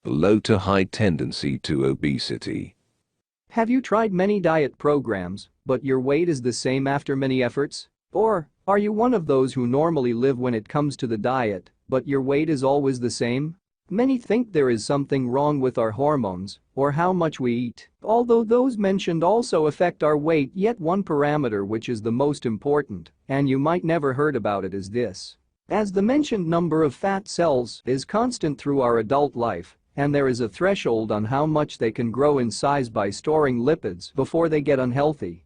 low to high tendency to obesity. Have you tried many diet programs, but your weight is the same after many efforts? Or are you one of those who normally live when it comes to the diet, but your weight is always the same? Many think there is something wrong with our hormones or how much we eat, although those mentioned also affect our weight, yet one parameter which is the most important, and you might never heard about it, is this. As the mentioned number of fat cells is constant through our adult life, and there is a threshold on how much they can grow in size by storing lipids before they get unhealthy.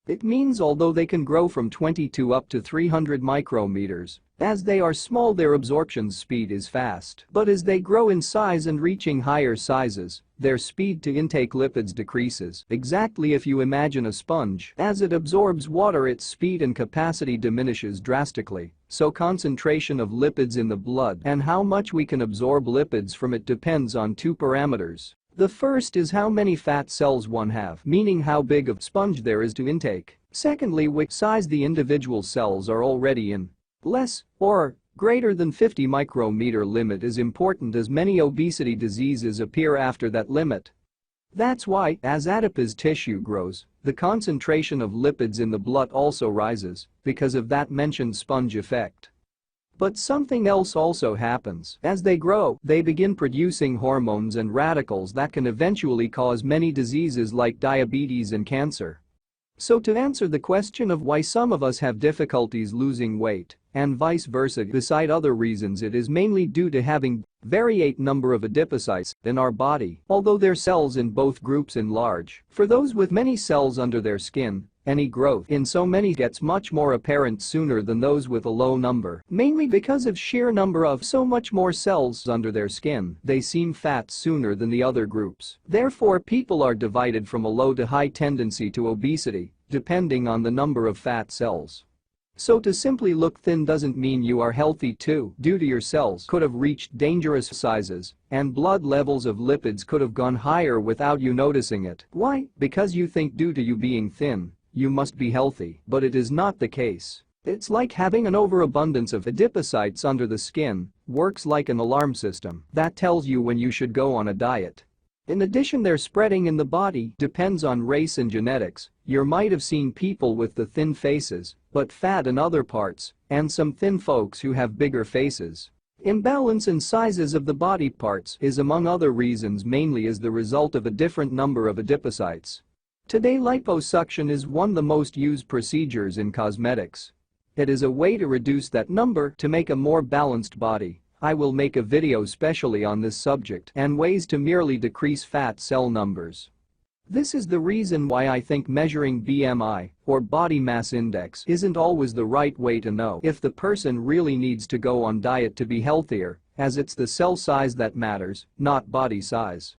It means although they can grow from 20 to up to 300 micrometers, as they are small their absorption speed is fast. But as they grow in size and reaching higher sizes, their speed to intake lipids decreases. Exactly, if you imagine a sponge, as it absorbs water its speed and capacity diminishes drastically. So concentration of lipids in the blood and how much we can absorb lipids from it depends on two parameters. The first is how many fat cells one have, meaning how big of sponge there is to intake. Secondly, which size the individual cells are already in. Less or greater than 50 micrometer limit is important, as many obesity diseases appear after that limit. That's why, as adipose tissue grows, the concentration of lipids in the blood also rises because of that mentioned sponge effect. But something else also happens. As they grow, they begin producing hormones and radicals that can eventually cause many diseases like diabetes and cancer. So to answer the question of why some of us have difficulties losing weight, and vice versa, beside other reasons, it is mainly due to having variate number of adipocytes in our body, although their cells in both groups enlarge. For those with many cells under their skin, any growth in so many gets much more apparent sooner than those with a low number, mainly because of sheer number of so much more cells under their skin. They seem fat sooner than the other groups. Therefore, people are divided from a low to high tendency to obesity, depending on the number of fat cells. So to simply look thin doesn't mean you are healthy too, due to your cells could have reached dangerous sizes, and blood levels of lipids could have gone higher without you noticing it. Why? Because you think due to you being thin, you must be healthy, but it is not the case. It's like having an overabundance of adipocytes under the skin, works like an alarm system that tells you when you should go on a diet. In addition, their spreading in the body depends on race and genetics. You might have seen people with the thin faces, but fat in other parts, and some thin folks who have bigger faces. Imbalance in sizes of the body parts is among other reasons, mainly as the result of a different number of adipocytes. Today, liposuction is one of the most used procedures in cosmetics. It is a way to reduce that number to make a more balanced body. I will make a video specially on this subject and ways to merely decrease fat cell numbers. This is the reason why I think measuring BMI, or body mass index, isn't always the right way to know if the person really needs to go on diet to be healthier, as it's the cell size that matters, not body size.